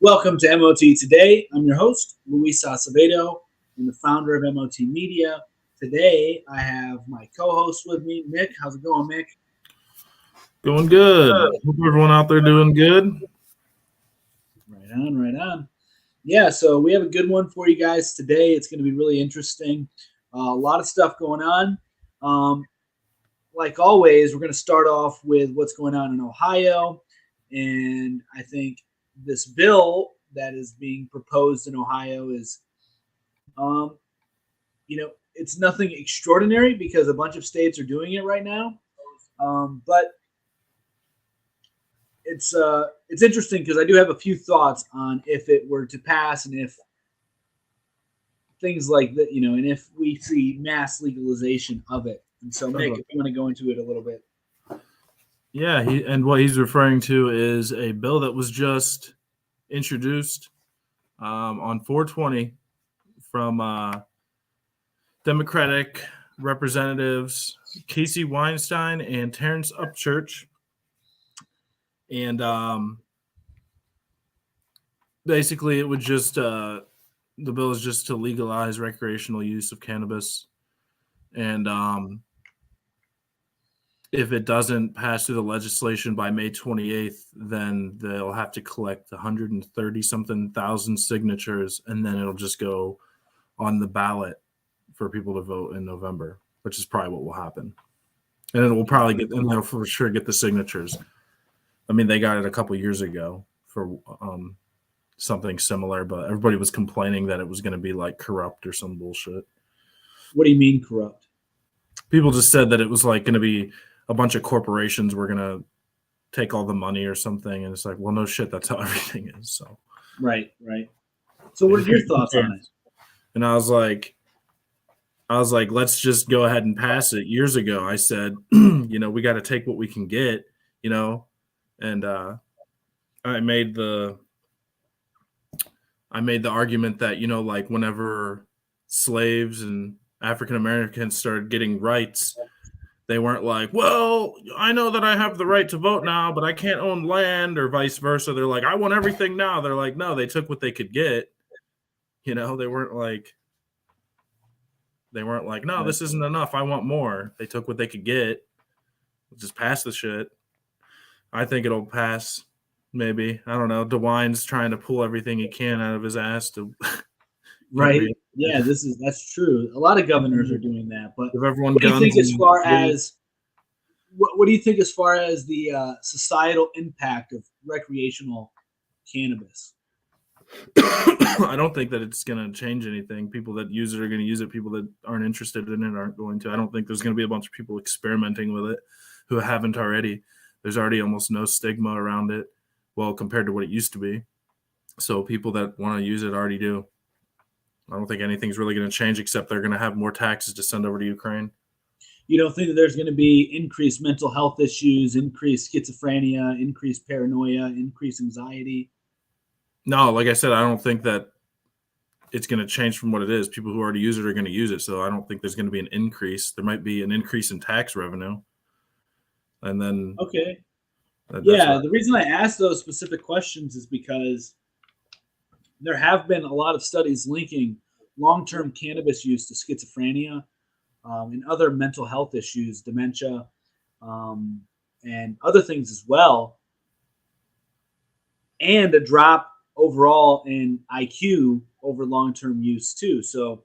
Welcome to MOT Today. I'm your host, Luis Acevedo. I'm the founder of MOT Media. Today, I have my co-host with me, Mick. How's it going, Mick? Going good. Hope everyone out there doing good. Right on, right on. Yeah, so we have a good one for you guys today. It's going to be really interesting. A lot of stuff going on. Like always, we're going to start off with what's going on in Ohio. And I think this bill that is being proposed in Ohio is, it's nothing extraordinary because a bunch of states are doing it right now. But it's interesting because I do have a few thoughts on if it were to pass and if things like that, and if we see mass legalization of it. And so, Mick, if you want to go into it a little bit. Yeah, and what he's referring to is a bill that was just introduced on 4/20 from Democratic Representatives Casey Weinstein and Terrence Upchurch. And basically it would just the bill is just to legalize recreational use of cannabis. And if it doesn't pass through the legislation by May 28th, then they'll have to collect 130-something thousand signatures, and then it'll just go on the ballot for people to vote in November, which is probably what will happen. And it will probably get, and they'll for sure get the signatures. I mean, they got it a couple years ago for something similar, but everybody was complaining that it was going to be like corrupt or some bullshit. What do you mean corrupt? People just said that it was like going to be a bunch of corporations were going to take all the money or something. And it's like, well, no shit. That's how everything is. So, right. So what are your thoughts on it? And I was like, let's just go ahead and pass it. Years ago, I said, we got to take what we can get, and I made the argument that, like whenever slaves and African Americans started getting rights, they weren't like, well, I know that I have the right to vote now, but I can't own land, or vice versa. They're like, I want everything now. They're like, no, they took what they could get. They weren't like, no, this isn't enough. I want more. They took what they could get. Just pass the shit. I think it'll pass. Maybe. I don't know. DeWine's trying to pull everything he can out of his ass to. Right. Yeah, that's true. A lot of governors are doing that. But give everyone what do you guns think as far as what do you think as far as the societal impact of recreational cannabis? I don't think that it's going to change anything. People that use it are going to use it. People that aren't interested in it aren't going to. I don't think there's going to be a bunch of people experimenting with it who haven't already. There's already almost no stigma around it, well, compared to what it used to be. So people that want to use it already do. I don't think anything's really going to change except they're going to have more taxes to send over to Ukraine. You don't think that there's going to be increased mental health issues, increased schizophrenia, increased paranoia, increased anxiety? No, like I said, I don't think that it's going to change from what it is. People who already use it are going to use it. So I don't think there's going to be an increase. There might be an increase in tax revenue. And then. Okay. The reason I asked those specific questions is because there have been a lot of studies linking long-term cannabis use to schizophrenia and other mental health issues, dementia, and other things as well, and a drop overall in IQ over long-term use too. So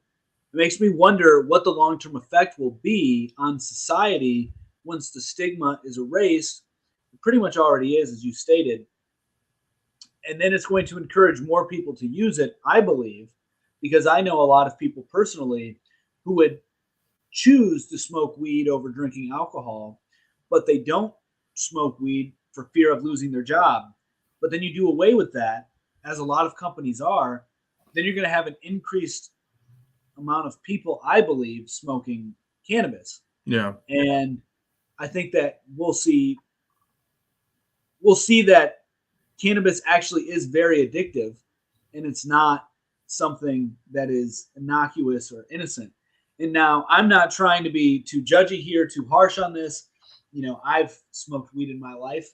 it makes me wonder what the long-term effect will be on society once the stigma is erased. It pretty much already is, as you stated. And then it's going to encourage more people to use it, I believe, because I know a lot of people personally who would choose to smoke weed over drinking alcohol, but they don't smoke weed for fear of losing their job. But then you do away with that, as a lot of companies are, then you're going to have an increased amount of people, I believe, smoking cannabis. Yeah. And I think that we'll see that cannabis actually is very addictive, and it's not something that is innocuous or innocent. And now I'm not trying to be too judgy here, too harsh on this. I've smoked weed in my life.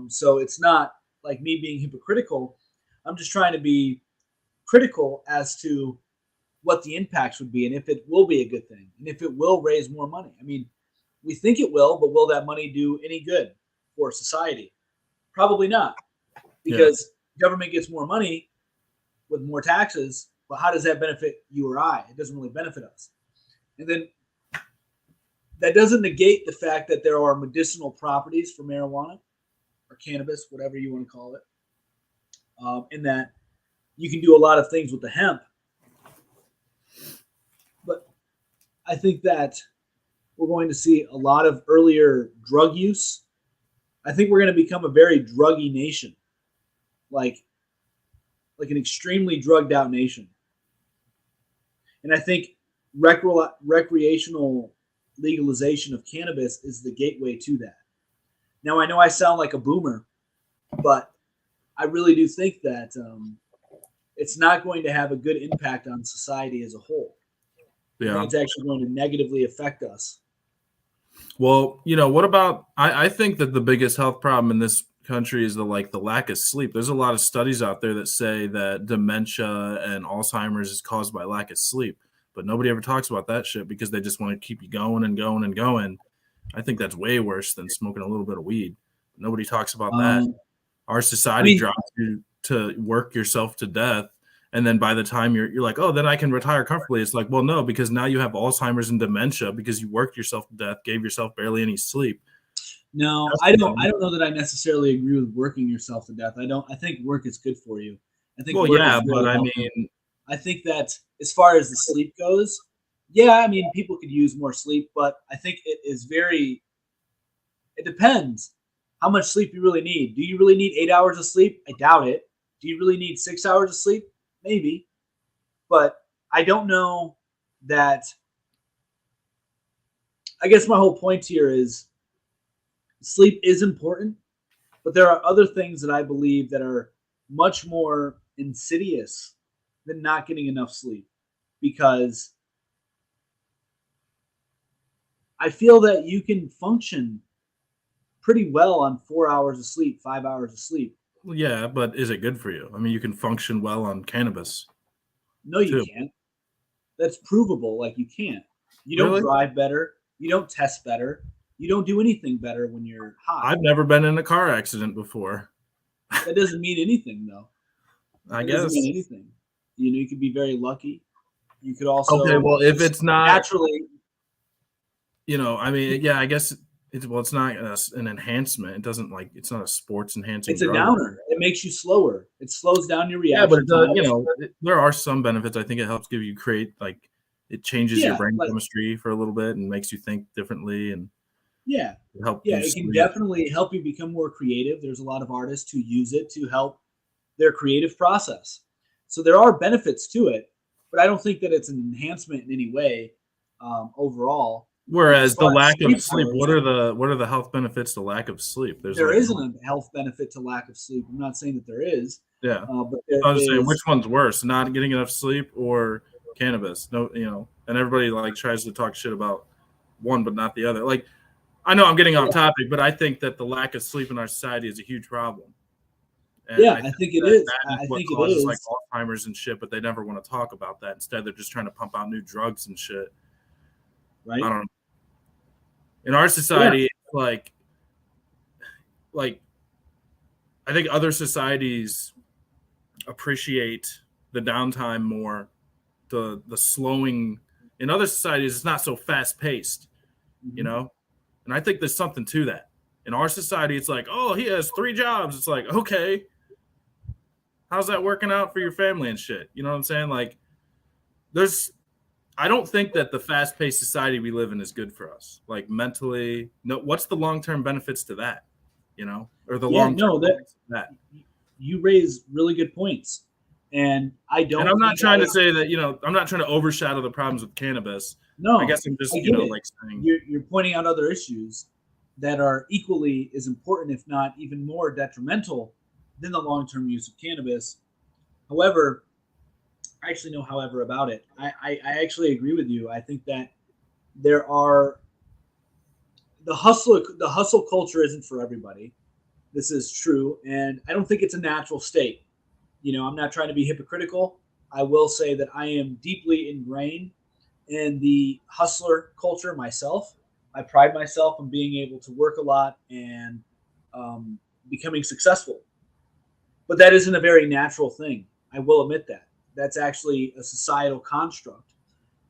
So it's not like me being hypocritical, I'm just trying to be critical as to what the impacts would be and if it will be a good thing and if it will raise more money. I mean, we think it will, but will that money do any good for society? Probably not, Yeah. because government gets more money with more taxes, but how does that benefit you or I? It doesn't really benefit us. And then that doesn't negate the fact that there are medicinal properties for marijuana or cannabis, whatever you want to call it, in that you can do a lot of things with the hemp. But I think that we're going to see a lot of earlier drug use. I think we're going to become a very druggy nation, like an extremely drugged out nation. And I think recreational legalization of cannabis is the gateway to that. Now, I know I sound like a boomer, but I really do think that it's not going to have a good impact on society as a whole. I think Yeah. it's actually going to negatively affect us. Well, what about I think that the biggest health problem in this country is the lack of sleep. There's a lot of studies out there that say that dementia and Alzheimer's is caused by lack of sleep, but nobody ever talks about that shit because they just want to keep you going and going and going. I think that's way worse than smoking a little bit of weed. Nobody talks about that. Our society drives you to work yourself to death. And then by the time you're like, oh, then I can retire comfortably. It's like, well, no, because now you have Alzheimer's and dementia because you worked yourself to death, gave yourself barely any sleep. No, I don't know that I necessarily agree with working yourself to death. I think work is good for you. I think Well, work yeah, is really but I healthy. mean, I think that as far as the sleep goes, yeah, I mean, people could use more sleep, but I think it depends how much sleep you really need. Do you really need 8 hours of sleep? I doubt it. Do you really need 6 hours of sleep? Maybe. But I don't know that. I guess my whole point here is sleep is important, but there are other things that I believe that are much more insidious than not getting enough sleep, because I feel that you can function pretty well on 4 hours of sleep, 5 hours of sleep. yeah, but is it good for you? I mean, you can function well on cannabis No, you too. can't. That's provable. Like, you can't. You don't Really? drive better. You don't test better. You don't do anything better when you're high. I've never been in a car accident before. That doesn't mean anything, though. I That doesn't guess. mean anything. You could be very lucky. You could also Okay, well, if it's not, naturally. I mean, yeah, I guess it's not an enhancement. It doesn't it's not a sports enhancing It's a drug. downer. It makes you slower. It slows down your Yeah, but reaction it does, time. there are some benefits. I think it helps it changes your Yeah, brain like chemistry for a little bit and makes you think differently and yeah, help yeah. you It can sleep. definitely help you become more creative. There's a lot of artists who use it to help their creative process. So there are benefits to it, but I don't think that it's an enhancement in any way overall. As Whereas the far as lack of sleep sleep, goes, what are the health benefits to lack of sleep? There's there isn't a health benefit to lack of sleep. I'm not saying that there is, yeah. but there I was saying, which is. one's worse, not getting enough sleep or cannabis? No, and everybody tries to talk shit about one but not the other. I know I'm getting off topic, but I think that the lack of sleep in our society is a huge problem. And Yeah, I I think think it that is. that is I what think it causes is. Alzheimer's and shit, but they never want to talk about that. Instead, they're just trying to pump out new drugs and shit. Right. I don't know. In our Yeah. society, like I think other societies appreciate the downtime more, the slowing. In other societies, it's not so fast paced, Mm-hmm. and I think there's something to that. In our society, it's like, oh, he has 3 jobs. It's like, okay, how's that working out for your family and shit? You know what I'm saying? I don't think that the fast paced society we live in is good for us. Mentally, no. What's the long term benefits to that? Or the Yeah. long term No, that benefits to that? you raise really good points, and I And don't I'm not think trying to say that, I'm not trying to overshadow the problems with cannabis. I no, guess I'm just, I get it. saying, You're pointing out other issues that are equally as important, if not even more detrimental, than the long term use of cannabis. However, I actually know however about it. I actually agree with you. I think that there are the hustle culture isn't for everybody. This is true, and I don't think it's a natural state. I'm not trying to be hypocritical. I will say that I am deeply ingrained in the hustler culture myself. I pride myself on being able to work a lot and um, becoming successful. But that isn't a very natural thing. I will admit that. That's actually a societal construct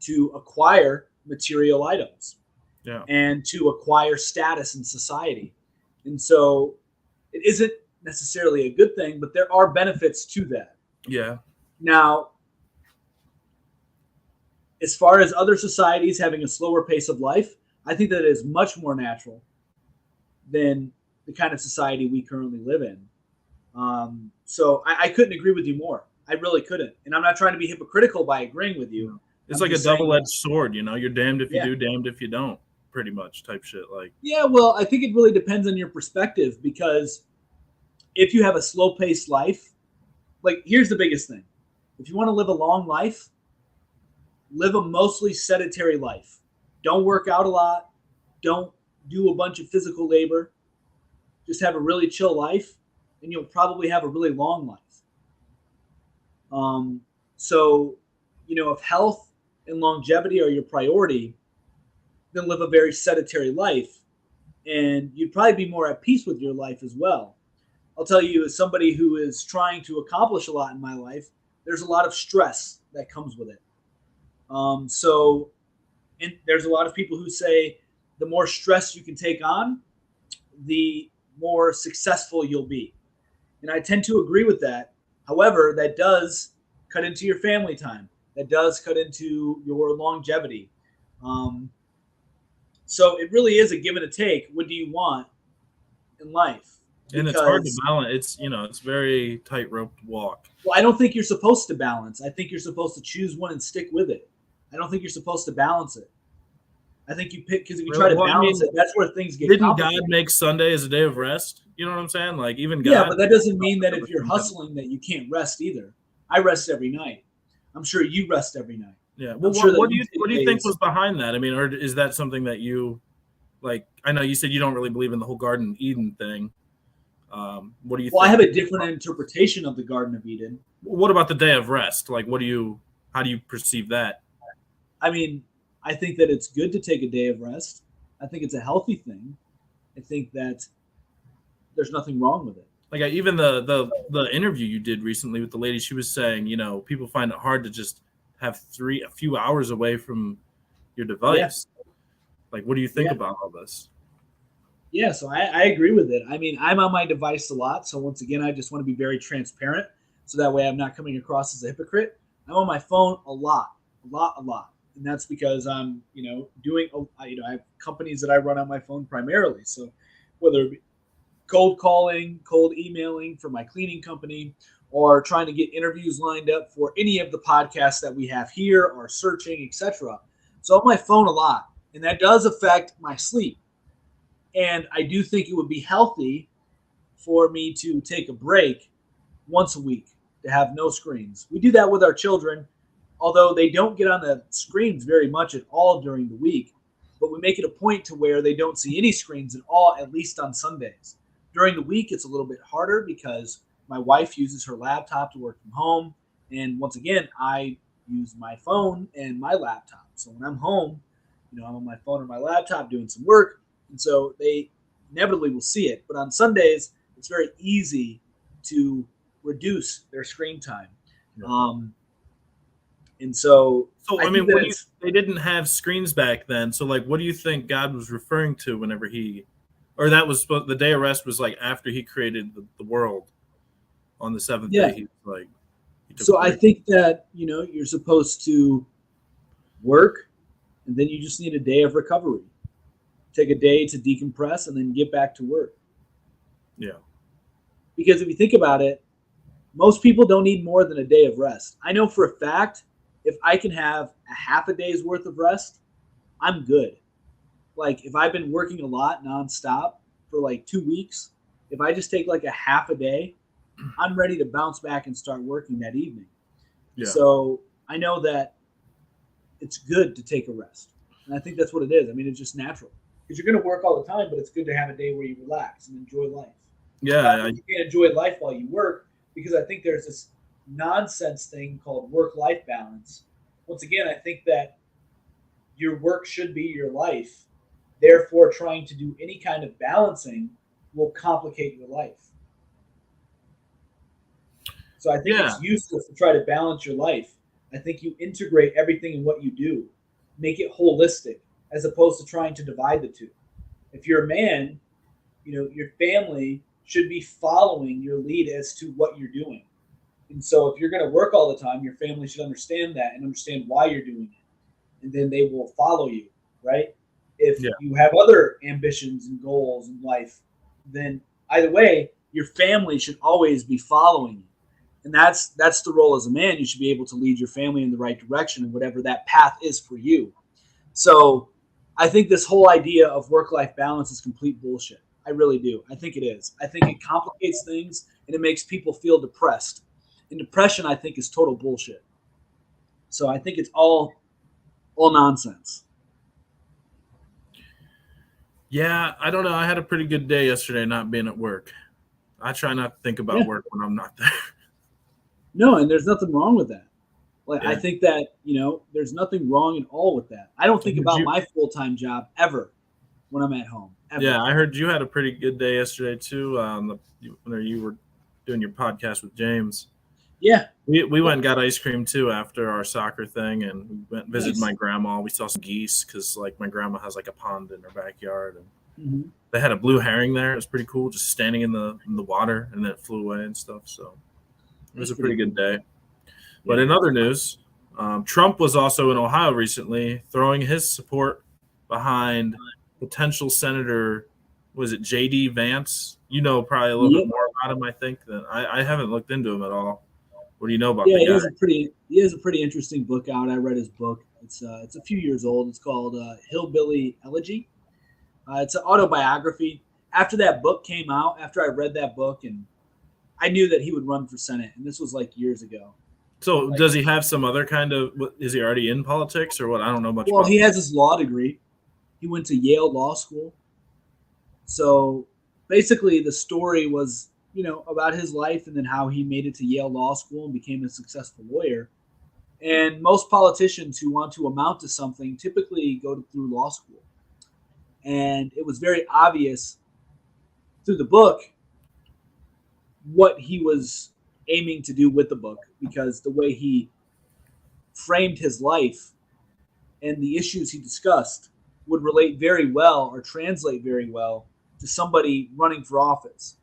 to acquire material items Yeah. and to acquire status in society. And so it isn't necessarily a good thing, but there are benefits to that. Yeah. Now, as far as other societies having a slower pace of life, I think that is much more natural than the kind of society we currently live in. So I couldn't agree with you more. I really couldn't. And I'm not trying to be hypocritical by agreeing with you. It's I'm like a just saying double-edged that, sword, you know. You're damned if you yeah. do, damned if you don't, pretty much type shit. Like, Yeah, well, I think it really depends on your perspective because if you have a slow paced life, like here's the biggest thing. If you want to live a long life, live a mostly sedentary life. Don't work out a lot. Don't do a bunch of physical labor. Just have a really chill life, and you'll probably have a really long life. Um, so, if health and longevity are your priority, then live a very sedentary life, and you'd probably be more at peace with your life as well. I'll tell you, as somebody who is trying to accomplish a lot in my life, there's a lot of stress that comes with it. So, and there's a lot of people who say the more stress you can take on, the more successful you'll be. And I tend to agree with that. However, that does cut into your family time. That does cut into your longevity. Um, so it really is a give and a take. What do you want in life? and it's hard to Because, balance. It's very tightrope walk. well, I don't think you're supposed to balance. I think you're supposed to choose one and stick with it. I don't think you're supposed to balance it. I think you pick because if you try Really? to Well, I balance mean, it, that's where things get didn't God complicated. make Sunday as a day of rest? You know what I'm saying? Like, even Yeah, God. but that doesn't mean that if you're hustling that you can't rest either. I rest every night. I'm sure you rest every night. Yeah. I'm Well, sure that what do you what take do you think days. was behind that? I mean, or is that something that you like? I know you said you don't really believe in the whole Garden of Eden thing. What do you Well, I think? have a different interpretation of the Garden of Eden. What about the day of rest? Like, how do you perceive that? I mean, I think that it's good to take a day of rest. I think it's a healthy thing. I think that there's nothing wrong with it. Like, even the interview you did recently with the lady, she was saying, people find it hard to just have a few hours away from your Yeah, device. Like, what do you think yeah, about all this? yeah. So I agree with it. I mean, I'm on my device a lot. So once again, I just want to be very transparent. So that way I'm not coming across as a hypocrite. I'm on my phone a lot, a lot, a lot. And that's because I'm, doing, I have companies that I run on my phone primarily. So whether it be cold calling, cold emailing for my cleaning company, or trying to get interviews lined up for any of the podcasts that we have here, or searching, etc. So on my phone a lot, and that does affect my sleep. And I do think it would be healthy for me to take a break once a week to have no screens. We do that with our children, although they don't get on the screens very much at all during the week. But we make it a point to where they don't see any screens at all, at least on Sundays. During the week, it's a little bit harder because my wife uses her laptop to work from home. And once again, I use my phone and my laptop. So when I'm home, I'm on my phone or my laptop doing some work. And so they inevitably will see it. But on Sundays, it's very easy to reduce their screen time. Yeah. And so So, I I think mean, that it's, they didn't have screens back then. So, like, what do you think God was referring to whenever or that was the day of rest was like after he created the world on the seventh yeah. day? He took a So I break. think that, you're supposed to work and then you just need a day of recovery. Take a day to decompress and then get back to work. Yeah. Because if you think about it, most people don't need more than a day of rest. I know for a fact, if I can have a half a day's worth of rest, I'm good. Like if I've been working a lot nonstop for like 2 weeks, if I just take like a half a day, I'm ready to bounce back and start working that evening. Yeah. So I know that it's good to take a rest. And I think that's what it is. I mean, it's just natural because you're going to work all the time, but it's good to have a day where you relax and enjoy life. Yeah. You can't enjoy life while you work because I think there's this nonsense thing called work-life balance. Once again, I think that your work should be your life. Therefore, trying to do any kind of balancing will complicate your life. So I think Yeah, it's useless to try to balance your life. I think you integrate everything in what you do, make it holistic, as opposed to trying to divide the two. If you're a man, your family should be following your lead as to what you're doing. And so if you're going to work all the time, your family should understand that and understand why you're doing it. And then they will follow you, right? If yeah, you have other ambitions and goals in life, then either way, your family should always be following you. And that's the role as a man. You should be able to lead your family in the right direction and whatever that path is for you. So I think this whole idea of work life balance is complete bullshit. I really do. I think it is. I think it complicates things and it makes people feel depressed. And depression, I think, is total bullshit. So I think it's all nonsense. yeah. I don't know. I had a pretty good day yesterday not being at work. I try not to think about Yeah. work when I'm not there. No, and there's nothing wrong with that. Like I Yeah. think that, there's nothing wrong at all with that. I don't think Did about you? my full-time job ever when I'm at home. Ever. Yeah, I heard you had a pretty good day yesterday too. When you were doing your podcast with James. Yeah. We went and got ice cream too after our soccer thing, and we went and visited my Nice. grandma. We saw some geese because like my grandma has like a pond in her backyard, and Hmm. they had a blue herring there. It was pretty cool, just standing in the water, and then it flew away and stuff. So it was That's a pretty pretty good cool. day. But Yeah. in other news, Trump was also in Ohio recently, throwing his support behind potential Senator, was it J.D. Vance? You know probably a little bit Yep. more about him, I think. Than I haven't looked into him at all. What do you know about Yeah, the guy? he has a pretty interesting book out. I read his book. It's a few years old. It's called Hillbilly Elegy. It's an autobiography. After that book came out, after I read that book, and I knew that he would run for Senate, and this was like years ago. So Like, does he have some other kind of? Is he already in politics or what? I don't know much well, about he that. has his law degree. He went to Yale Law School. So basically, the story was, about his life and then how he made it to Yale Law School and became a successful lawyer. And most politicians who want to amount to something typically go through law school. And it was very obvious through the book what he was aiming to do with the book because the way he framed his life and the issues he discussed would relate very well or translate very well to somebody running for office.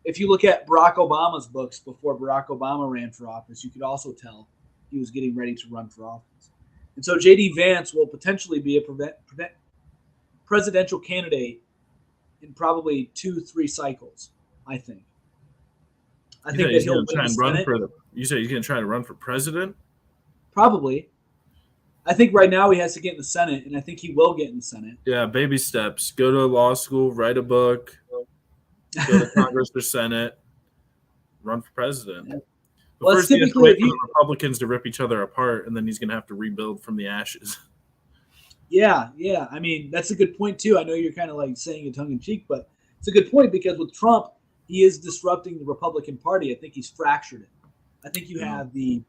If you look at Barack Obama's books before Barack Obama ran for office, you could also tell he was getting ready to run for office. And so JD Vance will potentially be a presidential candidate in probably 2, 3 cycles, I think. I You said think that he's he'll going to win try the and run Senate, for the. You said he's going to try to run for president. probably. I think right now he has to get in the Senate, and I think he will get in the Senate. Yeah, baby steps. Go to law school, write a book, go to Congress or Senate, run for president. But Well, it's first, he has to typically wait if for you, the Republicans to rip each other apart, and then he's going to have to rebuild from the ashes. yeah, yeah. I mean, that's a good point too. I know you're kind of like saying it tongue in cheek, but it's a good point because with Trump, he is disrupting the Republican Party. I think he's fractured it. I think you You know, have the.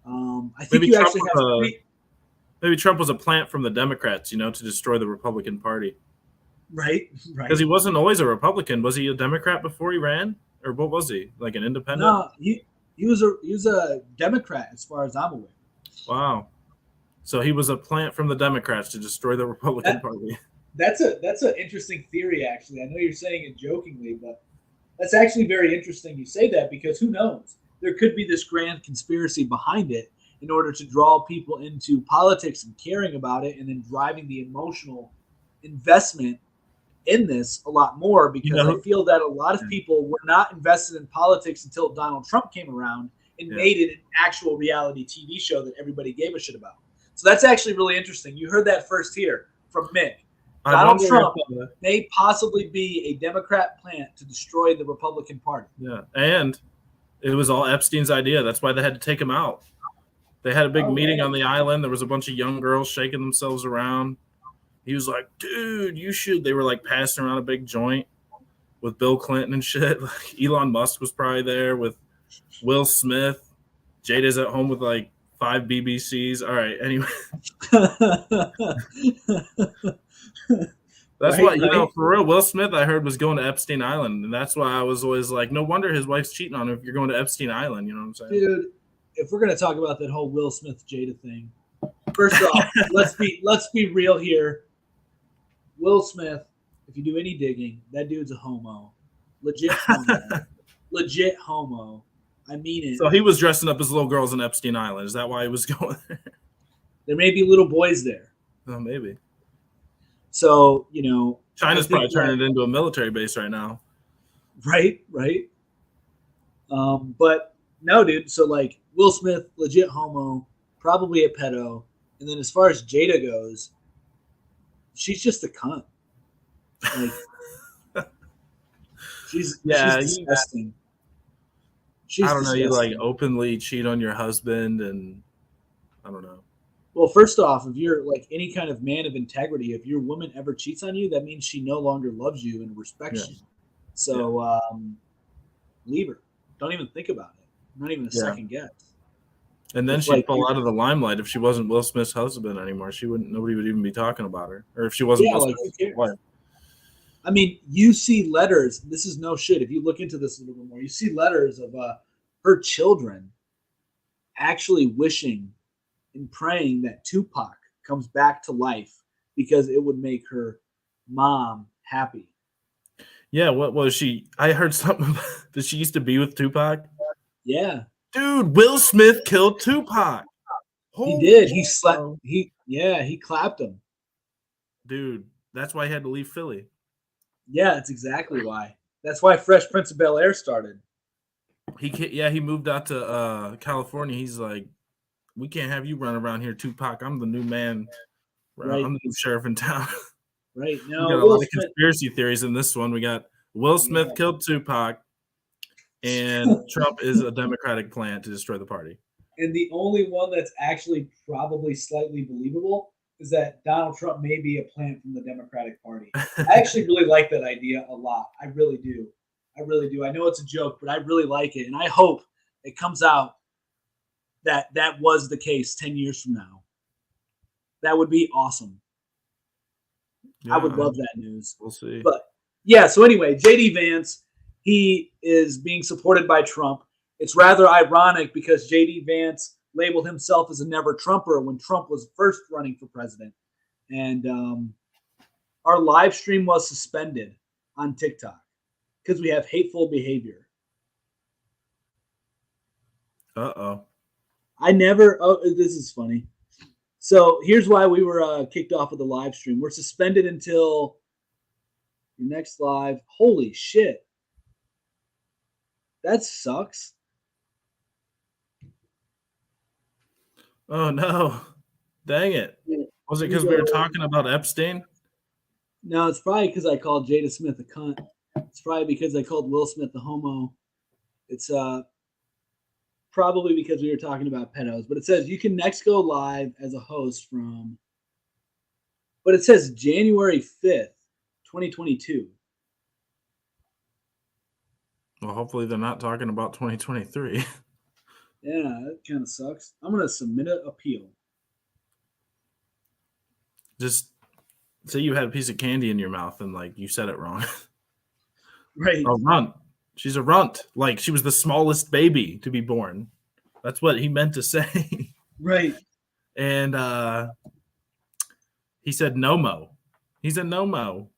I think maybe you Trump actually have was three. maybe Trump was a plant from the Democrats, to destroy the Republican Party. Right, Because right. he wasn't always a Republican. Was he a Democrat before he ran, or what was he? Like an independent? No, he was a Democrat as far as I'm aware. Wow. So he was a plant from the Democrats to destroy the Republican That Party. that's an interesting theory actually. I know you're saying it jokingly, but that's actually very interesting you say that because who knows? There could be this grand conspiracy behind it in order to draw people into politics and caring about it and then driving the emotional investment in this a lot more You because I know? feel that a lot of Yeah. people were not invested in politics until Donald Trump came around and Yeah. made it an actual reality TV show that everybody gave a shit about. So that's actually really interesting. You heard that first here from Mick. I Donald wonder if Trump may possibly be a Democrat plant to destroy the Republican Party. yeah, and it was all Epstein's idea. That's why they had to take him out. They had a big Oh, meeting right. on the island. There was a bunch of young girls shaking themselves around. He was like, "Dude, you should." They were like passing around a big joint with Bill Clinton and shit. Like Elon Musk was probably there with Will Smith. Jada's at home with like 5 BBCs. All right. Anyway, that's Right, why, right. for real, Will Smith, I heard, was going to Epstein Island. And that's why I was always like, no wonder his wife's cheating on him if you're going to Epstein Island. You know what I'm saying? Dude, if we're gonna talk about that whole Will Smith Jada thing, first off, let's be real here. Will Smith, if you do any digging, that dude's a homo. Legit homo. Legit homo. I mean it. So he was dressing up as little girls in Epstein Island. Is that why he was going there? There may be little boys there. Oh, maybe. So, I China's think probably turning it into a military base right now. right, right. But no, dude. So like Will Smith, legit homo, probably a pedo. And then as far as Jada goes, she's just a cunt. Like she's disgusting. I don't know. You like openly cheat on your husband, and I don't know. Well, first off, if you're like any kind of man of integrity, if your woman ever cheats on you, that means she no longer loves you and respects you. So leave her. Don't even think about it. Not even a second guess. And then she'd fall out of the limelight if she wasn't Will Smith's husband anymore. Nobody would even be talking about her, or if she wasn't Will Smith's wife. I mean, you see letters. This is no shit. If you look into this a little bit more, you see letters of her children actually wishing and praying that Tupac comes back to life because it would make her mom happy. Yeah, what was she? I heard something that she used to be with Tupac. Yeah. Dude, Will Smith killed Tupac. He did. He slept. He clapped him. Dude, that's why he had to leave Philly. Yeah, that's exactly why. That's why Fresh Prince of Bel-Air started. He moved out to California. He's like, we can't have you run around here, Tupac. I'm the new man. Right. I'm the new sheriff in town. Right. No, we got a lot of conspiracy theories in this one. We got Will Smith killed Tupac, and Trump is a Democratic plan to destroy the party. And the only one that's actually probably slightly believable is that Donald Trump may be a plant from the Democratic Party. I actually really like that idea a lot. I really do. I really do. I know it's a joke, but I really like it. And I hope it comes out that that was the case 10 years from now. That would be awesome. Yeah, I would love that news. We'll see. But yeah, so anyway, JD Vance, he is being supported by Trump. It's rather ironic because JD Vance labeled himself as a never Trumper when Trump was first running for president. And our live stream was suspended on TikTok because we have hateful behavior. Uh-oh. This is funny. So here's why we were kicked off of the live stream. We're suspended until the next live. Holy shit. That sucks. Oh, no. Dang it. Was it because we were talking about Epstein? No, it's probably because I called Jada Smith a cunt. It's probably because I called Will Smith a homo. It's probably because we were talking about pedos. But it says you can next go live as a host from... But it says January 5th, 2022. Well, hopefully they're not talking about 2023. Yeah, that kind of sucks. I'm going to submit an appeal. Just say you had a piece of candy in your mouth and, like, you said it wrong. Right. A runt. She's a runt. Like, she was the smallest baby to be born. That's what he meant to say. Right. And he said no-mo. He's a no-mo.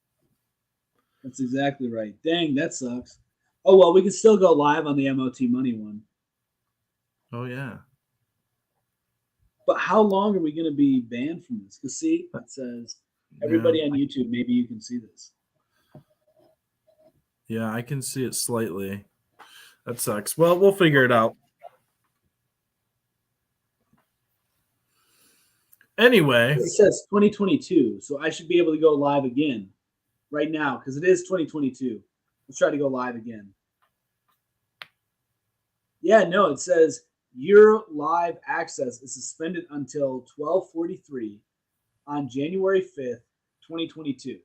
That's exactly right. Dang, that sucks. Oh, well, we can still go live on the MOT Money one. Oh, yeah. But how long are we going to be banned from this? Because, see, it says, everybody on YouTube, maybe you can see this. Yeah, I can see it slightly. That sucks. Well, we'll figure it out. Anyway. It says 2022, so I should be able to go live again right now because it is 2022. Let's try to go live again. Yeah, no, it says your live access is suspended until 12:43 on January 5th, 2022.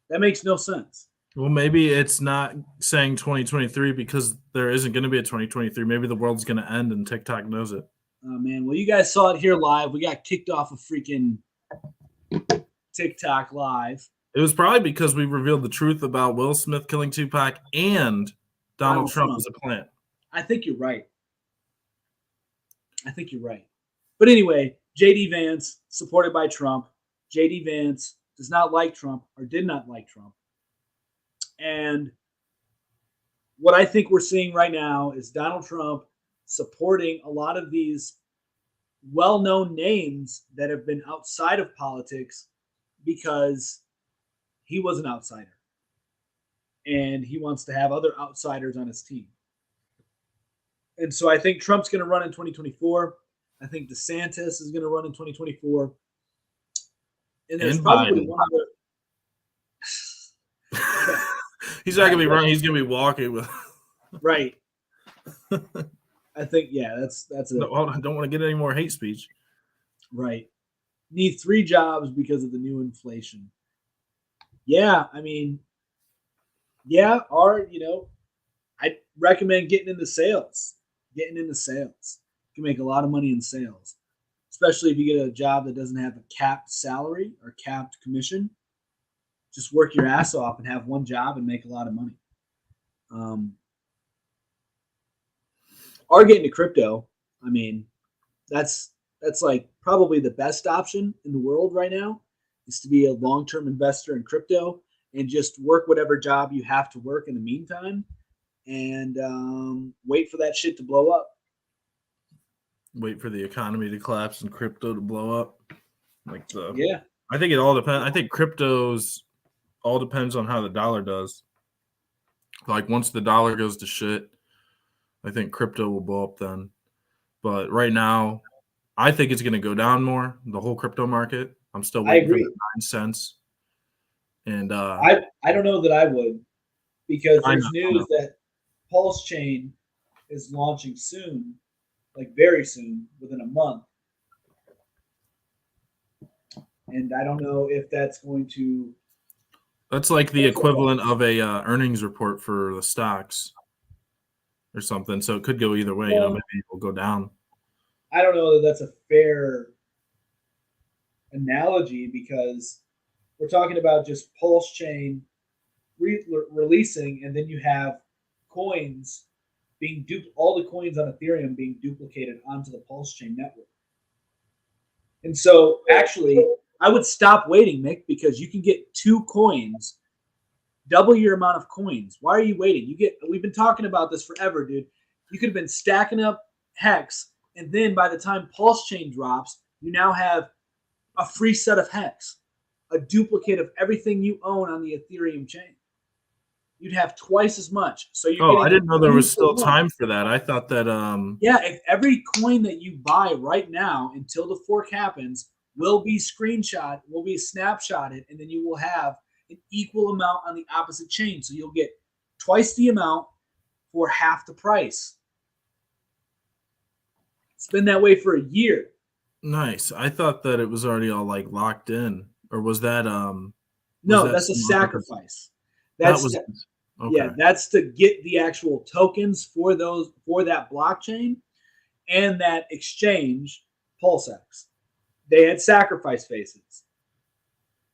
That makes no sense. Well, maybe it's not saying 2023 because there isn't going to be a 2023. Maybe the world's going to end and TikTok knows it. Oh man, well you guys saw it here live. We got kicked off of freaking TikTok live. It was probably because we revealed the truth about Will Smith killing Tupac and Donald Trump as a plant. I think you're right. But anyway, J.D. Vance, supported by Trump. J.D. Vance does not like Trump or did not like Trump. And what I think we're seeing right now is Donald Trump supporting a lot of these well-known names that have been outside of politics because he was an outsider. And he wants to have other outsiders on his team. And so I think Trump's going to run in 2024. I think DeSantis is going to run in 2024. And there's probably Biden. one other. He's not going to be running. He's going to be walking with. Right. I think, yeah, that's it. No, I don't want to get any more hate speech. Right. Need 3 jobs because of the new inflation. Yeah, I mean, yeah, or, I'd recommend getting into sales. You can make a lot of money in sales, especially if you get a job that doesn't have a capped salary or capped commission. Just work your ass off and have one job and make a lot of money. Or get into crypto. I mean, that's like probably the best option in the world right now is to be a long-term investor in crypto and just work whatever job you have to work in the meantime and wait for that shit to blow up. Wait for the economy to collapse and crypto to blow up. Yeah. I think it all depends. I think crypto's all depends on how the dollar does. Like once the dollar goes to shit, I think crypto will blow up then. But right now, I think it's going to go down more, the whole crypto market. I'm still waiting for the 9 cents. And I don't know that I would, because there's news that Pulse Chain is launching soon, like very soon, within a month. And I don't know if that's going to. That's like the equivalent of a earnings report for the stocks or something. So it could go either way. Maybe it will go down. I don't know that that's a fair analogy because we're talking about just Pulse Chain releasing, and then you have coins being all the coins on Ethereum being duplicated onto the Pulse Chain network. And so actually, I would stop waiting, Mick, because you can get 2 coins, double your amount of coins. Why are you waiting? We've been talking about this forever, dude. You could have been stacking up Hex, and then by the time Pulse Chain drops, you now have a free set of Hex, a duplicate of everything you own on the Ethereum chain. You'd have twice as much. So I didn't know there was still time for that. I thought that yeah, if every coin that you buy right now until the fork happens will be snapshotted, and then you will have an equal amount on the opposite chain. So you'll get twice the amount for half the price. It's been that way for a year. Nice. I thought that it was already all like locked in, or was that no, that's a sacrifice. Yeah, that's to get the actual tokens for that blockchain and that exchange, PulseX. They had sacrifice phases.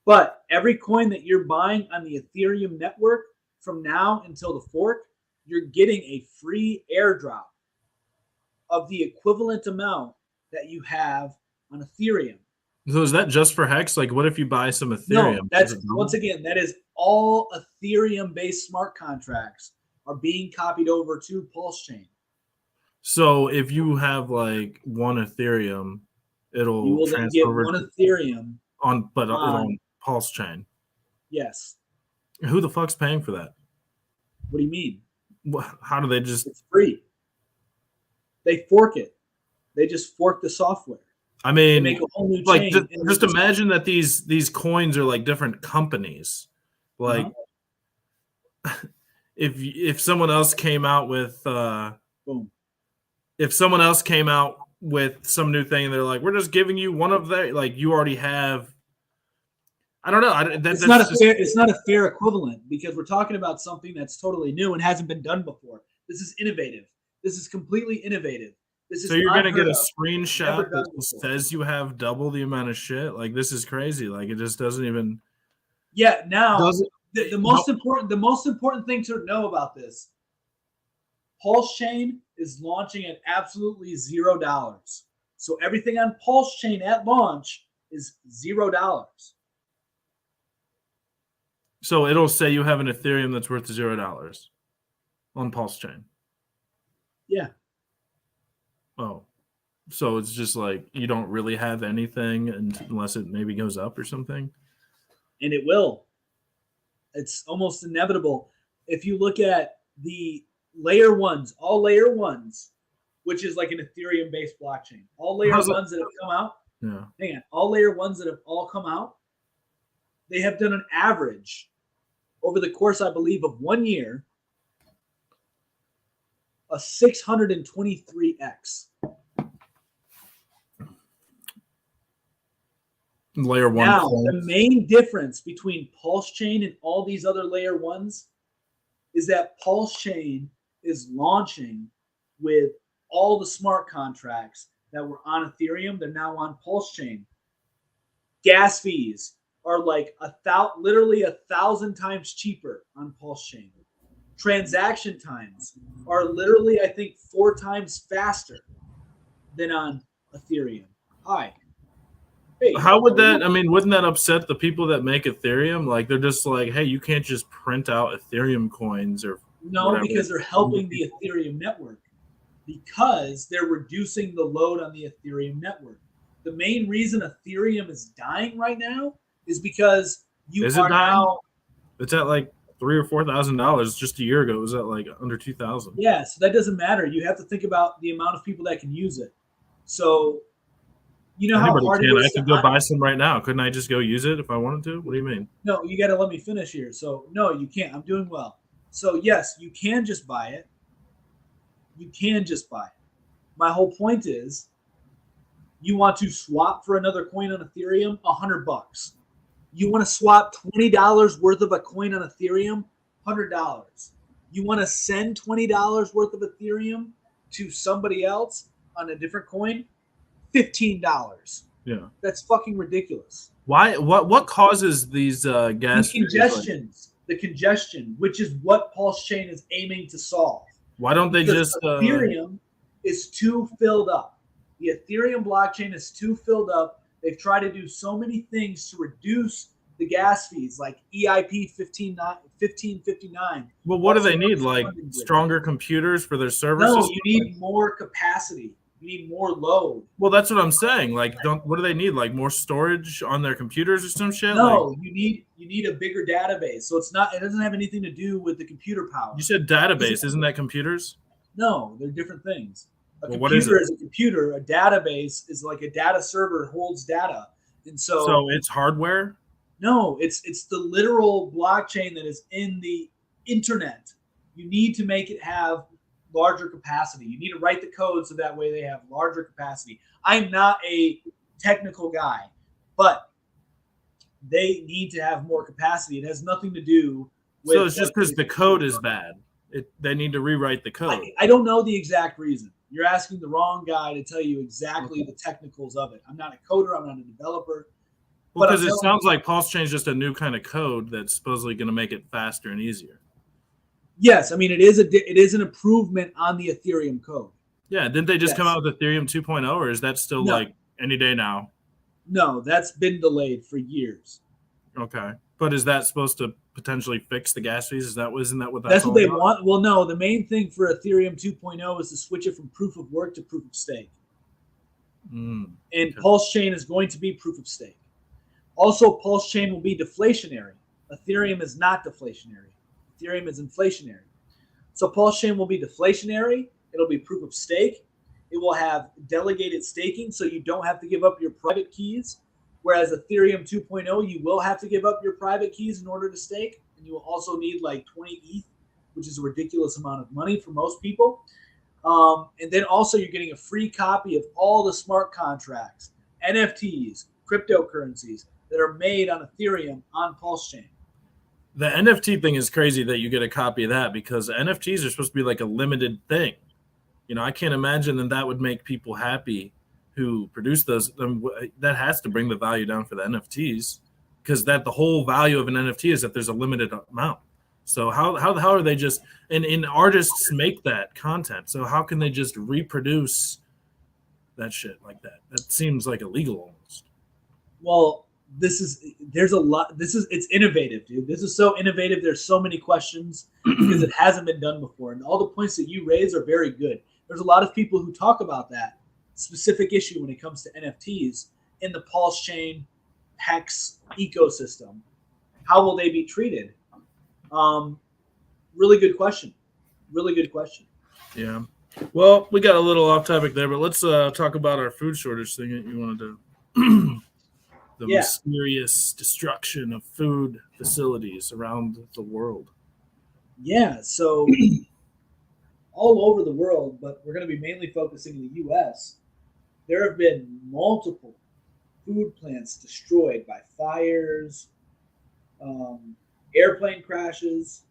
But every coin that you're buying on the Ethereum network from now until the fork, you're getting a free airdrop of the equivalent amount that you have on Ethereum. So is that just for Hex? Like, what if you buy some Ethereum? No, that's once again, that is all Ethereum-based smart contracts are being copied over to Pulse Chain. So if you have like one Ethereum, it'll you will then get one Ethereum on Pulse Chain. Yes. Who the fuck's paying for that? What do you mean? How do they just? It's free. They fork it. They just fork the software. I mean, make a whole new like chain just imagine that these coins are like different companies. Like, if someone else came out with boom, if someone else came out with some new thing, and they're like, we're just giving you one of their, like, you already have I don't know. It's not a fair. It's not a fair equivalent because we're talking about something that's totally new and hasn't been done before. This is innovative. This is completely innovative. This So is you're gonna get unheard a of. Never screenshot done that before. says you have double the amount of shit. Like this is crazy. Like it just doesn't even. Yeah. Now Does the most important thing to know about this: Pulse Chain is launching at absolutely $0. So everything on Pulse Chain at launch is $0. So it'll say you have an Ethereum that's worth $0 on Pulse Chain. Yeah. Oh, so it's just like you don't really have anything unless it maybe goes up or something. And it will. It's almost inevitable. If you look at the layer ones, all layer ones, which is like an Ethereum based blockchain, all layer ones that have come out, all layer ones that have all come out, they have done an average over the course, I believe, of 1 year, a 623x. Layer one. Now, the main difference between Pulse Chain and all these other layer ones is that Pulse Chain is launching with all the smart contracts that were on Ethereum. They're now on Pulse Chain. Gas fees are like literally 1,000 times cheaper on Pulse Chain. Transaction times are literally, I think, 4 times faster than on Ethereum. Hi. Hey, how would that? I mean, wouldn't that upset the people that make Ethereum? Like they're just like, hey, you can't just print out Ethereum coins or whatever. Because they're helping the Ethereum network. Because they're reducing the load on the Ethereum network. The main reason Ethereum is dying right now is because now. It's at like $3,000 or $4,000 just a year ago. It was at like under 2,000. Yeah, so that doesn't matter. You have to think about the amount of people that can use it. So. You know anybody how hard can. I could go buy some right now. Couldn't I just go use it if I wanted to? What do you mean? No, you got to let me finish here. So, no, you can't. I'm doing well. So, yes, you can just buy it. You can just buy it. My whole point is you want to swap for another coin on Ethereum, $100. You want to swap $20 worth of a coin on Ethereum, $100. You want to send $20 worth of Ethereum to somebody else on a different coin, $15. Yeah, that's fucking ridiculous. Why? What causes these gas? The congestion, which is what Pulse Chain is aiming to solve. Why don't they just? Ethereum is too filled up. The Ethereum blockchain is too filled up. They've tried to do so many things to reduce the gas fees, like EIP 1559. Well, what do they need? Like stronger computers for their servers? No, you need more capacity. You need more load. Well, that's what I'm saying. Like, what do they need? Like more storage on their computers or some shit? No, like, you need a bigger database. So it doesn't have anything to do with the computer power. You said database, isn't that computers? No, they're different things. Computer is a computer. A database is like a data server holds data, and so it's hardware. No, it's the literal blockchain that is in the internet. You need to make it have larger capacity. You need to write the code so that way they have larger capacity. I'm not a technical guy, but they need to have more capacity. It has nothing to do with. So it's just because the code is bad. They need to rewrite the code. I don't know the exact reason. You're asking the wrong guy to tell you exactly the technicals of it. I'm not a coder. I'm not a developer. Well, because it sounds like Pulse Chain is just a new kind of code that's supposedly going to make it faster and easier. Yes, I mean it is an improvement on the Ethereum code. Yeah, didn't they just come out with Ethereum 2.0, or is that still like any day now? No, that's been delayed for years. Okay, but is that supposed to potentially fix the gas fees? Isn't that what that's what they want? Well, no, the main thing for Ethereum 2.0 is to switch it from proof of work to proof of stake. And Pulse Chain is going to be proof of stake. Also, Pulse Chain will be deflationary. Ethereum is not deflationary. Ethereum is inflationary. So Pulse Chain will be deflationary. It'll be proof of stake. It will have delegated staking, so you don't have to give up your private keys. Whereas Ethereum 2.0, you will have to give up your private keys in order to stake. And you will also need like 20 ETH, which is a ridiculous amount of money for most people. And then also you're getting a free copy of all the smart contracts, NFTs, cryptocurrencies that are made on Ethereum on Pulse Chain. The NFT thing is crazy that you get a copy of that, because NFTs are supposed to be like a limited thing. I can't imagine that would make people happy who produce those. That has to bring the value down for the NFTs, because the whole value of an NFT is that there's a limited amount. So how are they just, and artists make that content, so how can they just reproduce that shit like that? That seems like illegal almost. Well, it's innovative, dude. This is so innovative. There's so many questions because it hasn't been done before. And all the points that you raise are very good. There's a lot of people who talk about that specific issue when it comes to NFTs in the Pulse Chain Hex ecosystem. How will they be treated? Really good question. Really good question. Yeah. Well, we got a little off topic there, but let's talk about our food shortage thing that you wanted to. The mysterious destruction of food facilities around the world. Yeah, so all over the world, but we're going to be mainly focusing in the U.S., there have been multiple food plants destroyed by fires, airplane crashes,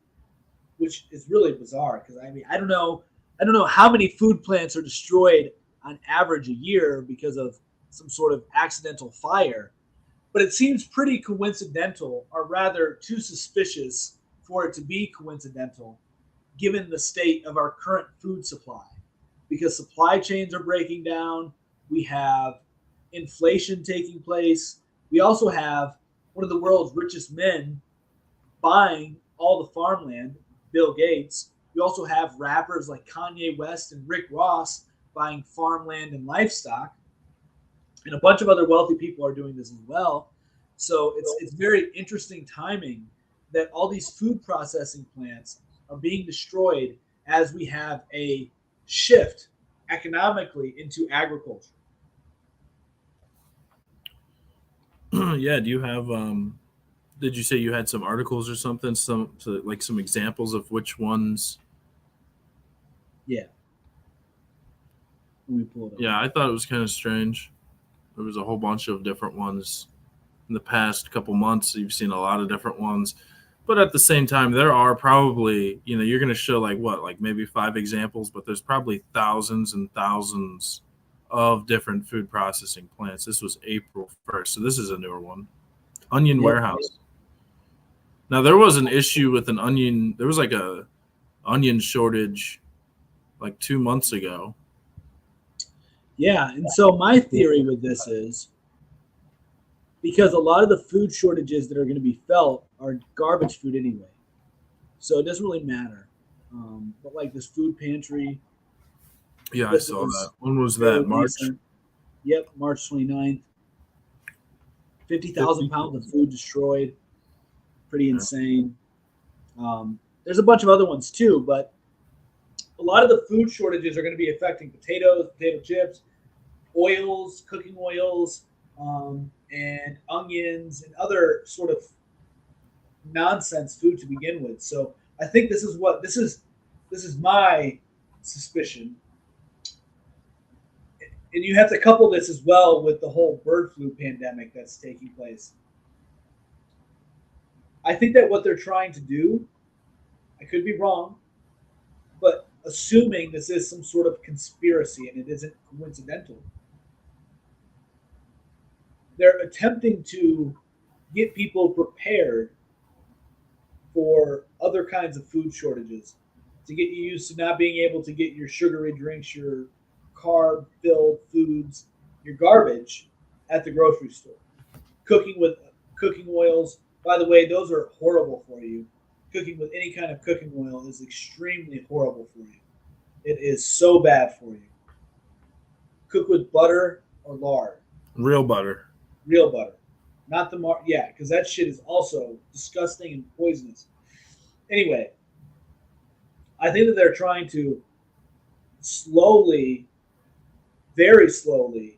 which is really bizarre because I don't know how many food plants are destroyed on average a year because of some sort of accidental fire. But it seems pretty coincidental, or rather too suspicious for it to be coincidental, given the state of our current food supply. Because supply chains are breaking down, we have inflation taking place, we also have one of the world's richest men buying all the farmland, Bill Gates. We also have rappers like Kanye West and Rick Ross buying farmland and livestock. And a bunch of other wealthy people are doing this as well. So it's very interesting timing that all these food processing plants are being destroyed as we have a shift economically into agriculture. Yeah, do you have did you say you had some articles or something, some examples of which ones? Yeah. Let me pull it up. Yeah, I thought it was kind of strange. There was a whole bunch of different ones in the past couple months. You've seen a lot of different ones, but at the same time, there are probably, you're going to show like maybe 5 examples, but there's probably thousands and thousands of different food processing plants. This was April 1st, so this is a newer one. Onion warehouse. Now, there was an issue with an onion. There was like a onion shortage like 2 months ago. Yeah, and so my theory with this is because a lot of the food shortages that are going to be felt are garbage food anyway. So it doesn't really matter. But like this food pantry. Yeah, I saw that. When was that? March? Decent. Yep, March 29th. 50,000 pounds of food destroyed. Pretty insane. There's a bunch of other ones too, but a lot of the food shortages are going to be affecting potatoes, potato chips, oils, cooking oils, and onions and other sort of nonsense food to begin with. So I think this is my suspicion. And you have to couple this as well with the whole bird flu pandemic that's taking place. I think that what they're trying to do, I could be wrong, but assuming this is some sort of conspiracy and it isn't coincidental, they're attempting to get people prepared for other kinds of food shortages, to get you used to not being able to get your sugary drinks, your carb-filled foods, your garbage at the grocery store. Cooking with cooking oils, by the way, those are horrible for you. Cooking with any kind of cooking oil is extremely horrible for you. It is so bad for you. Cook with butter or lard. Real butter. Real butter. Not the yeah, because that shit is also disgusting and poisonous. Anyway, I think that they're trying to slowly, very slowly,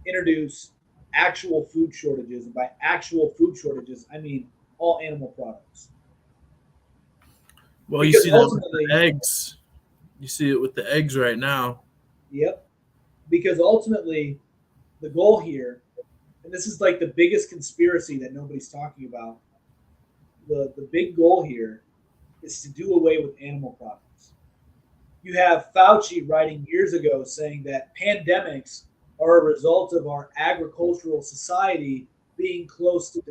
introduce actual food shortages. And by actual food shortages, I mean all animal products. Well, you see that with the eggs. You see it with the eggs right now. Yep. Because ultimately, the goal here and this is like the biggest conspiracy that nobody's talking about. The big goal here is to do away with animal products. You have Fauci writing years ago saying that pandemics are a result of our agricultural society being close to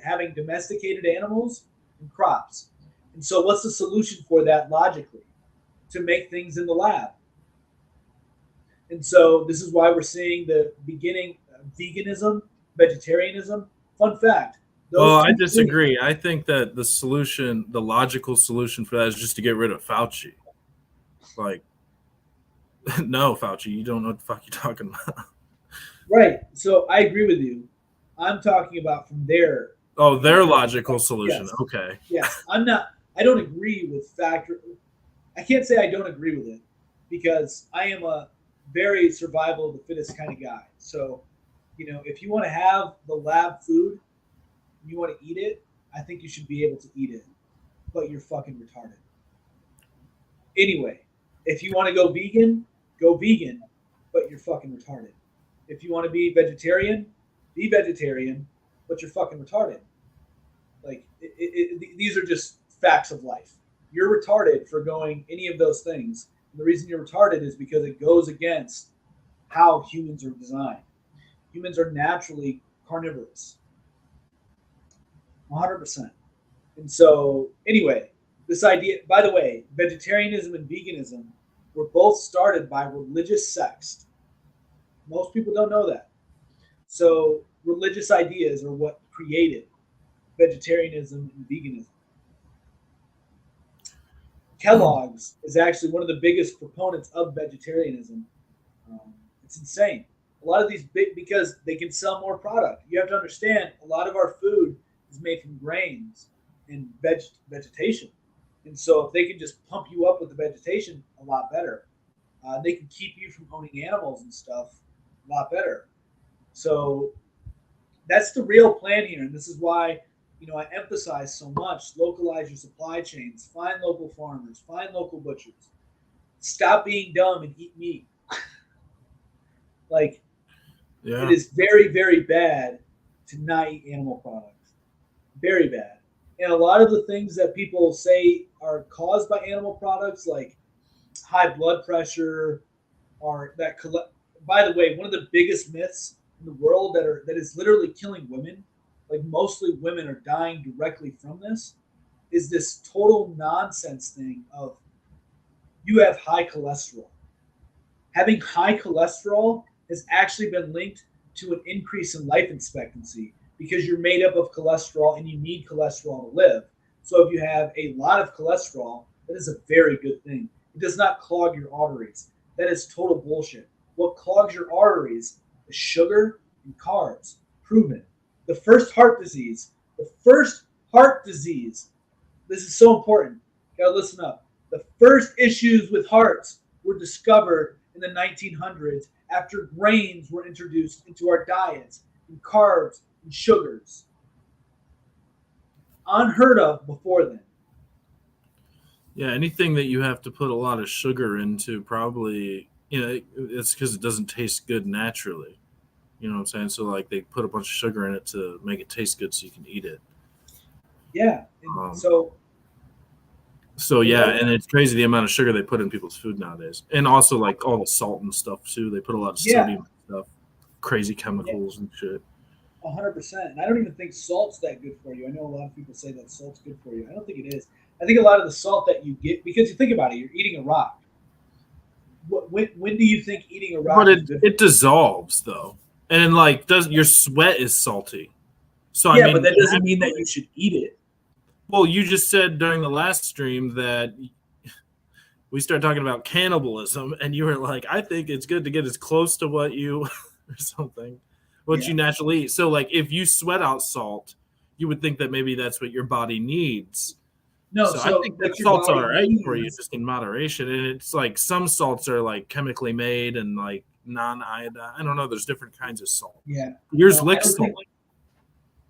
having domesticated animals and crops. And so, what's the solution for that logically? To make things in the lab. And so, this is why we're seeing the beginning of veganism, vegetarianism. Fun fact: Well, those I two things. disagree. I think that the solution, the logical solution for that is just to get rid of Fauci. Like, no, Fauci, you don't know what the fuck you're talking about. Right. So I agree with you. I'm talking about from their, Oh, you know, their logical solution. yes, Okay. yes. I'm not. I don't agree with factor. I can't say I don't agree with it because I am a very survival of the fittest kind of guy. So, if you want to have the lab food, and you want to eat it, I think you should be able to eat it. But you're fucking retarded. Anyway, if you want to go vegan, but you're fucking retarded. If you want to be vegetarian, but you're fucking retarded. Like these are just facts of life. You're retarded for going any of those things. And the reason you're retarded is because it goes against how humans are designed. Humans are naturally carnivorous, 100%. And so, anyway, this idea, by the way, vegetarianism and veganism were both started by religious sects. Most people don't know that. So, religious ideas are what created vegetarianism and veganism. Kellogg's is actually one of the biggest proponents of vegetarianism. It's insane. A lot of these big, because they can sell more product. You have to understand, a lot of our food is made from grains and vegetation. And so if they can just pump you up with the vegetation a lot better, they can keep you from owning animals and stuff a lot better. So that's the real plan here, and this is why I emphasize so much: localize your supply chains, find local farmers, find local butchers, stop being dumb and eat meat. Like it Yeah. is very very bad to not eat animal products, very bad. And a lot of the things that people say are caused by animal products, like high blood pressure, are that by the way, one of the biggest myths in the world that is literally killing women, like mostly women are dying directly from this, is this total nonsense thing of you have high cholesterol. Having high cholesterol has actually been linked to an increase in life expectancy because you're made up of cholesterol and you need cholesterol to live. So if you have a lot of cholesterol, that is a very good thing. It does not clog your arteries. That is total bullshit. What clogs your arteries is sugar and carbs. Proven. The first heart disease, this is so important. You gotta listen up. The first issues with hearts were discovered in the 1900s after grains were introduced into our diets and carbs and sugars. Unheard of before then. Yeah. Anything that you have to put a lot of sugar into, probably, it's because it doesn't taste good naturally. You know what I'm saying? So, like, they put a bunch of sugar in it to make it taste good so you can eat it. Yeah. And Um, so so, the yeah. one And it's crazy the amount of sugar they put in people's food nowadays. And also, like, all the salt and stuff, too. They put a lot of yeah, sodium and stuff, crazy yeah, chemicals and shit. 100%. And I don't even think salt's that good for you. I know a lot of people say that salt's good for you. I don't think it is. I think a lot of the salt that you get, because you think about it, you're eating a rock. When do you think eating a But rock is good for it you? dissolves, though. And, like, does your sweat is salty. So, I Yeah, but mean, that doesn't mean that naturally, you should eat it. well, you just said during the last stream that we started talking about cannibalism, and you were like, I think it's good to get as close to what you or something, what Yeah. you naturally eat. So, like, if you sweat out salt, you would think that maybe that's what your body needs. No, So I so think that what your salt's all body right for you, needs. just in moderation. And it's like some salts are like chemically made and like non-iodine. I don't know. There's different kinds of salt. Yeah. Yours No, I licks don't salt. think.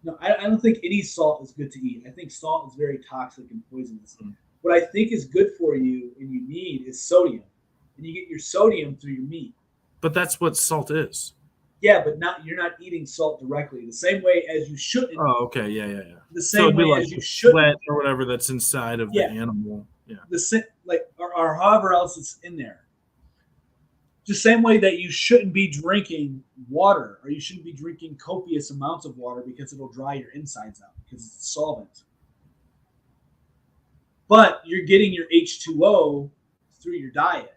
No, I don't think any salt is good to eat. I think salt is very toxic and poisonous. What I think is good for you and you need is sodium, and you get your sodium through your meat. But that's what salt is. Yeah, but you're not eating salt directly. The same way as you shouldn't. Oh, okay, yeah. The So same it'd be way like as you the shouldn't. sweat or whatever that's inside of the Yeah, animal. Yeah. or however else it's in there. The same way that you shouldn't be drinking water, or you shouldn't be drinking copious amounts of water because it'll dry your insides out because it's a solvent. But you're getting your H2O through your diet.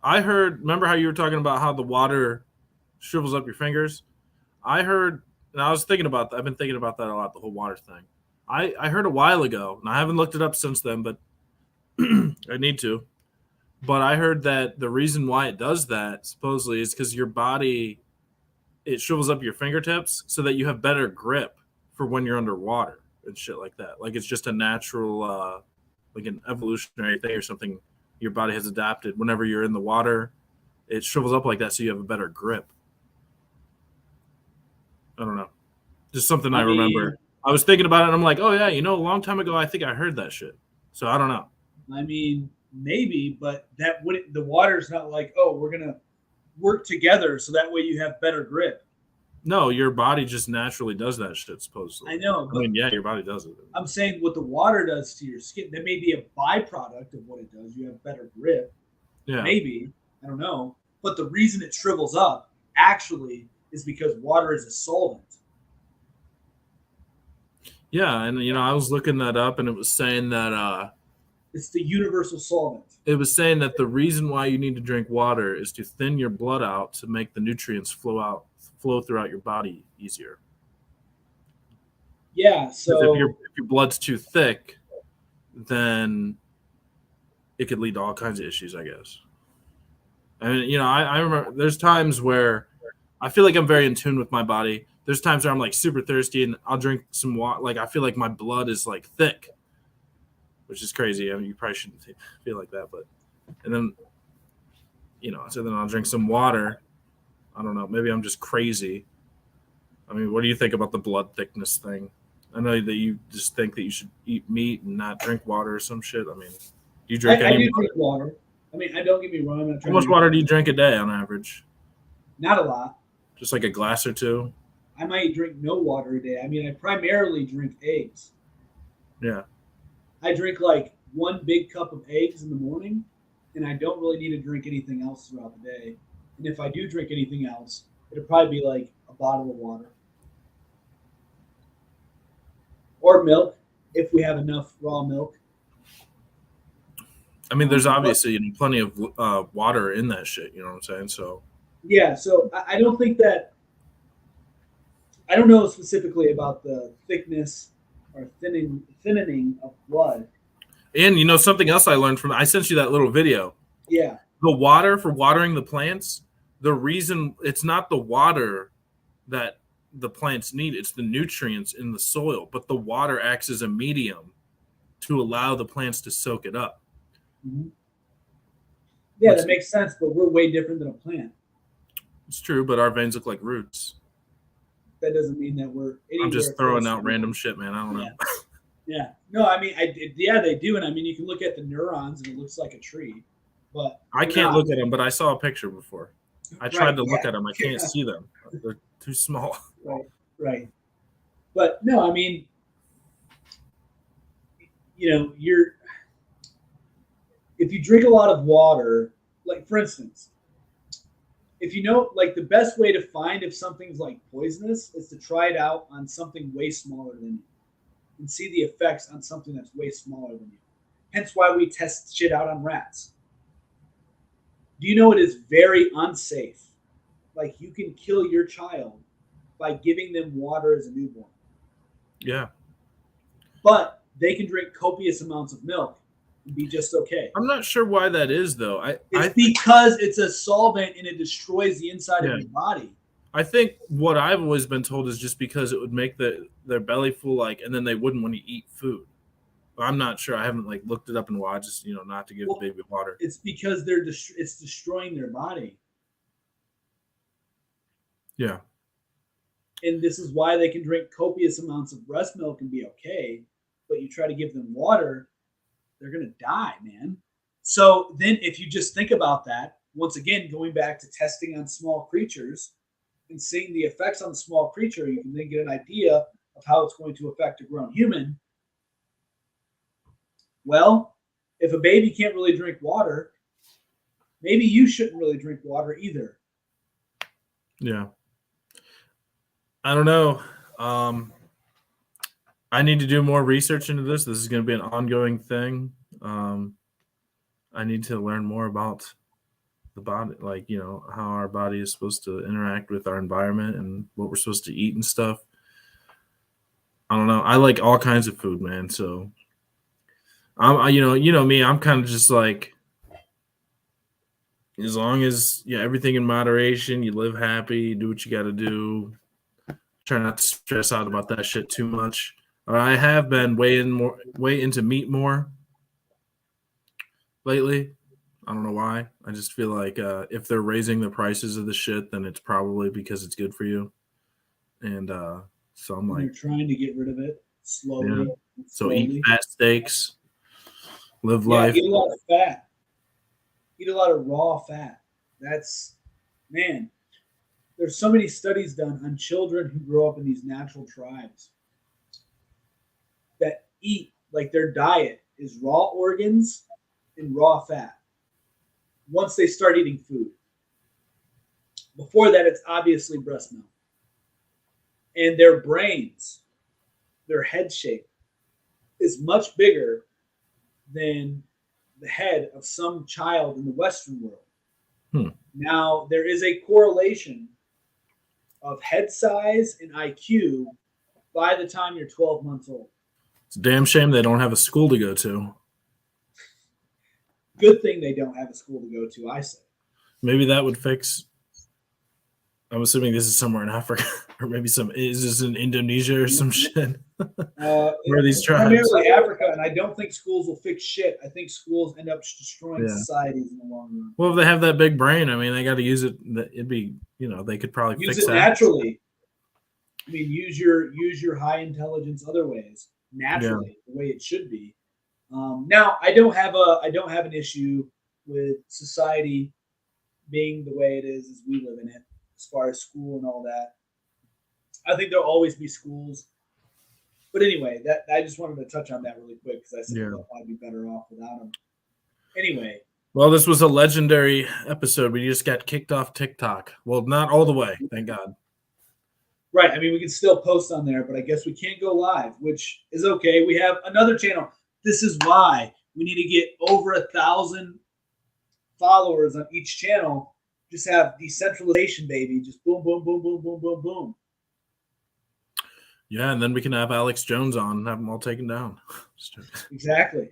I heard. Remember how you were talking about how the water shrivels up your fingers? I heard, and I was thinking about that. I've been thinking about that a lot. The whole water thing. I heard a while ago, and I haven't looked it up since then, but I need to. But I heard that the reason why it does that supposedly is because your body it shrivels up your fingertips so that you have better grip for when you're underwater and shit like that. Like it's just a natural, like an evolutionary thing or something. Your body has adapted. Whenever you're in the water, it shrivels up like that so you have a better grip. I don't know. Just something I I mean, remember. I was thinking about it and I'm like, oh yeah, a long time ago I think I heard that shit. So I don't know. maybe, but that wouldn't. The water's not like, oh, we're gonna work together so that way you have better grip. No, your body just naturally does that shit I supposedly. know, I mean, but yeah, your body does it. I'm saying what the water does to your skin. That may be a byproduct of what it does. You have better grip, Yeah. maybe. I don't know. But the reason it shrivels up actually is because water is a solvent. Yeah, and I was looking that up and it was saying that It's the universal solvent. the reason why you need to drink water is to thin your blood out to make the nutrients flow throughout your body easier. Yeah. Because So if your blood's too thick, then it could lead to all kinds of issues, I guess. And I remember there's times where I feel like I'm very in tune with my body. There's times where I'm like super thirsty and I'll drink some water. Like I feel like my blood is like thick, which is crazy. I mean, you probably shouldn't feel like that, but and then so then I'll drink some water. I don't know. Maybe I'm just crazy. I mean, what do you think about the blood thickness thing? I know that you just think that you should eat meat and not drink water or some shit. I mean, do you drink I any do water? drink water. I mean, I don't get me wrong. I'm not How trying to much be water do you drink a day on average? not a lot. Just like a glass or two? I might drink no water a day. I mean, I primarily drink eggs. Yeah. I drink like one big cup of eggs in the morning, and I don't really need to drink anything else throughout the day. And if I do drink anything else, it'll probably be like a bottle of water or milk if we have enough raw milk. I mean, there's But obviously plenty of water in that shit. You know what I'm saying? So, yeah, so I don't think that I don't know specifically about the thickness or thinning of blood. and something else I learned I sent you that little video. Yeah, The water for watering the plants. The reason it's not the water that the plants need; it's the nutrients in the soil. But the water acts as a medium to allow the plants to soak it up. mhm. Yeah, Which that makes sense. But we're way different than a plant. it's true, but our veins look like roots. That doesn't mean that we're I'm anywhere just throwing close out to random it. shit, man. I don't know. Yeah, yeah. No, I mean, yeah, they do, and I mean, you can look at the neurons, and it looks like a tree, but I they're can't not. look at them, but I saw a picture before. I tried Right? to look Yeah. at them. I can't see them. They're too small. Right. Right. But no, I mean, you're if you drink a lot of water, like for instance, if like the best way to find if something's like poisonous is to try it out on something way smaller than you and see the effects on something that's way smaller than you. Hence why we test shit out on rats. Do you know it is very unsafe? Like you can kill your child by giving them water as a newborn, Yeah. but they can drink copious amounts of milk and be just okay. I'm not sure why that is, though. It's because it's a solvent and it destroys the inside Yeah. of your body. I think what I've always been told is just because it would make their belly full, like, and then they wouldn't want to eat food. But I'm not sure. I haven't like looked it up in a while. Just not to give Well, the baby water. it's because it's destroying their body, Yeah. and this is why they can drink copious amounts of breast milk and be okay. But you try to give them water, they're gonna die, man. So then, if you just think about that, once again, going back to testing on small creatures, and seeing the effects on the small creature, you can then get an idea of how it's going to affect a grown human. Well, if a baby can't really drink water, maybe you shouldn't really drink water either. Yeah. I don't know. I need to do more research into this. This is going to be an ongoing thing. I need to learn more about the body, like, how our body is supposed to interact with our environment and what we're supposed to eat and stuff. I don't know. I like all kinds of food, man. So you know me, I'm kind of just like, as long as everything in moderation, you live happy, you do what you got to do. Try not to stress out about that shit too much. I have been way into meat more lately. I don't know why. I just feel like if they're raising the prices of the shit, then it's probably because it's good for you. And so I'm like, they're trying to get rid of it slowly. Yeah. So eat fat steaks, live Yeah, life. eat a lot of fat. Eat a lot of raw fat. That's, man, there's so many studies done on children who grow up in these natural tribes that eat, like, their diet is raw organs and raw fat once they start eating food. Before that, it's obviously breast milk. And their brains, their head shape, is much bigger than the head of some child in the Western world. Now, there is a correlation of head size and IQ by the time you're 12 months old. It's a damn shame they don't have a school to go to. Good thing they don't have a school to go to, I say. Maybe that would fix. I'm assuming this is somewhere in Africa, or maybe is this in Indonesia or some shit? Where are these tribes? Primarily Africa, and I don't think schools will fix shit. I think schools end up destroying societies in the long run. Well, if they have that big brain, I mean, they got to use it. It'd be, they could probably use fix it that naturally. I mean, use your high intelligence other ways naturally, the way it should be. Now, I don't have an issue with society being the way it is as we live in it, as far as school and all that. I think there'll always be schools. But anyway, that I just wanted to touch on that really quick because I said they'll probably be better off without them. Anyway. Well, this was a legendary episode. We just got kicked off TikTok. Well, not all the way, thank God. Right. I mean, we can still post on there, but I guess we can't go live, which is okay. We have another channel. This is why we need to get over 1,000 followers on each channel. Just have decentralization, baby. Just boom, boom, boom, boom, boom, boom, boom. Yeah, and then we can have Alex Jones on and have them all taken down. Exactly.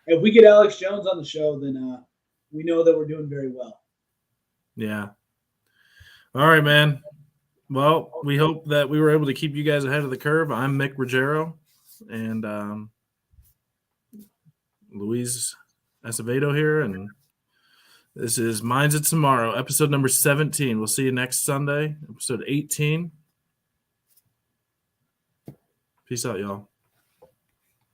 If we get Alex Jones on the show, then we know that we're doing very well. Yeah. All right, man. Well, we hope that we were able to keep you guys ahead of the curve. I'm Mick Ruggiero, and Luis Acevedo here, and this is Minds of Tomorrow, episode number 17. We'll see you next Sunday, episode 18. Peace out, y'all.